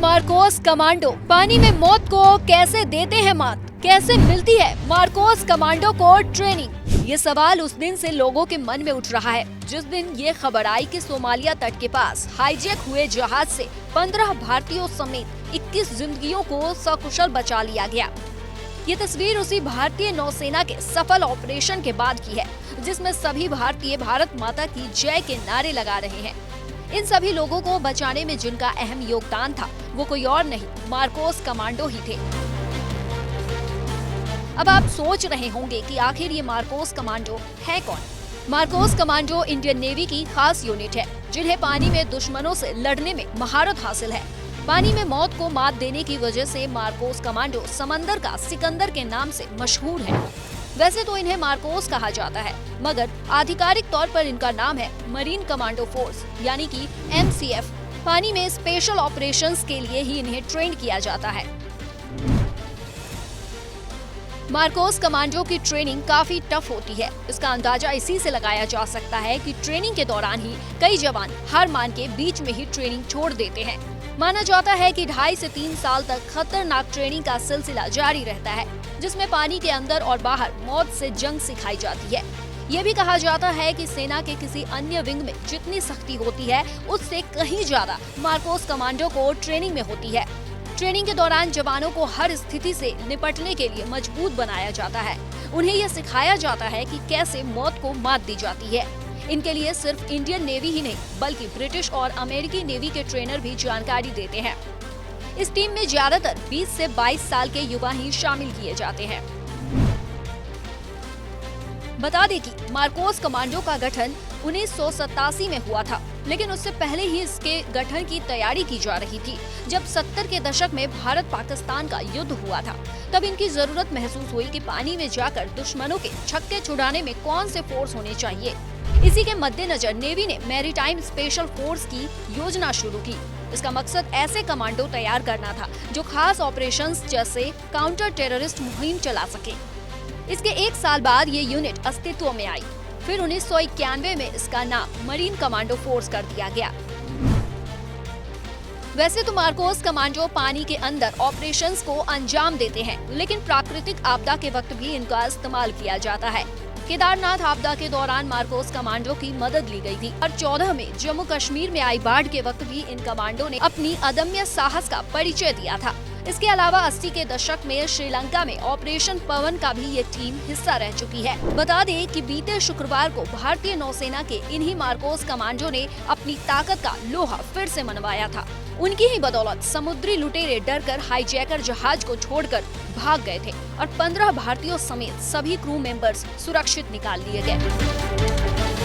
Marcos commando पानी में मौत को कैसे देते हैं मात? कैसे मिलती है मार्कोस कमांडो को ट्रेनिंग? ये सवाल उस दिन से लोगों के मन में उठ रहा है जिस दिन ये खबर आई कि सोमालिया तट के पास हाईजैक हुए जहाज से 15 भारतीयों समेत 21 जिंदगियों को सकुशल बचा लिया गया। ये तस्वीर उसी भारतीय नौसेना के सफल ऑपरेशन के बाद की है जिसमें सभी भारतीय भारत माता की जय के नारे लगा रहे हैं। इन सभी लोगों को बचाने में जिनका अहम योगदान था वो कोई और नहीं मार्कोस कमांडो ही थे। अब आप सोच रहे होंगे कि आखिर ये मार्कोस कमांडो है कौन? मार्कोस कमांडो इंडियन नेवी की खास यूनिट है जिन्हें पानी में दुश्मनों से लड़ने में महारत हासिल है। पानी में मौत को मात देने की वजह से मार्कोस कमांडो समंदर का सिकंदर के नाम से मशहूर है। वैसे तो इन्हें मार्कोस कहा जाता है मगर आधिकारिक तौर पर इनका नाम है मरीन कमांडो फोर्स यानी कि MCF। पानी में स्पेशल ऑपरेशंस के लिए ही इन्हें ट्रेन किया जाता है। मार्कोस कमांडो की ट्रेनिंग काफी टफ होती है। इसका अंदाजा इसी से लगाया जा सकता है कि ट्रेनिंग के दौरान ही कई जवान हार मान के बीच में ही ट्रेनिंग छोड़ देते हैं। माना जाता है कि 2.5 से 3 साल तक खतरनाक ट्रेनिंग का सिलसिला जारी रहता है जिसमें पानी के अंदर और बाहर मौत से जंग सिखाई जाती है। ये भी कहा जाता है कि सेना के किसी अन्य विंग में जितनी सख्ती होती है उससे कहीं ज्यादा मार्कोस कमांडो को ट्रेनिंग में होती है। ट्रेनिंग के दौरान जवानों को हर स्थिति से निपटने के लिए मजबूत बनाया जाता है। उन्हें यह सिखाया जाता है कि कैसे मौत को मात दी जाती है। इनके लिए सिर्फ इंडियन नेवी ही नहीं बल्कि ब्रिटिश और अमेरिकी नेवी के ट्रेनर भी जानकारी देते हैं। इस टीम में ज्यादातर 20 से 22 साल के युवा ही शामिल किए जाते हैं। बता दें कि मार्कोस कमांडो का गठन 1987 में हुआ था लेकिन उससे पहले ही इसके गठन की तैयारी की जा रही थी। जब 70 के दशक में भारत पाकिस्तान का युद्ध हुआ था तब इनकी जरूरत महसूस हुई कि पानी में जाकर दुश्मनों के छक्के छुड़ाने में कौन से फोर्स होने चाहिए। इसी के मद्देनजर नेवी ने मैरीटाइम स्पेशल फोर्स की योजना शुरू की। इसका मकसद ऐसे कमांडो तैयार करना था जो खास ऑपरेशंस जैसे काउंटर टेररिस्ट मुहिम चला सके। इसके 1 साल बाद ये यूनिट अस्तित्व में आई। फिर 1991 में इसका नाम मरीन कमांडो फोर्स कर दिया गया। वैसे तो मार्कोस कमांडो पानी के अंदर ऑपरेशंस को अंजाम देते हैं लेकिन प्राकृतिक आपदा के वक्त भी इनका इस्तेमाल किया जाता है। केदारनाथ आपदा के दौरान मार्कोस कमांडो की मदद ली गई थी और 14 में जम्मू कश्मीर में आई बाढ़ के वक्त भी इन कमांडो ने अपनी अदम्य साहस का परिचय दिया था। इसके अलावा 80 के दशक में श्रीलंका में ऑपरेशन पवन का भी ये टीम हिस्सा रह चुकी है। बता दें कि बीते शुक्रवार को भारतीय नौसेना के इन्हीं मार्कोस कमांडो ने अपनी ताकत का लोहा फिर से मनवाया था। उनकी ही बदौलत समुद्री लुटेरे डरकर हाईजैकर जहाज को छोड़कर भाग गए थे और 15 भारतीयों समेत सभी क्रू मेंबर्स सुरक्षित निकाल लिए गए।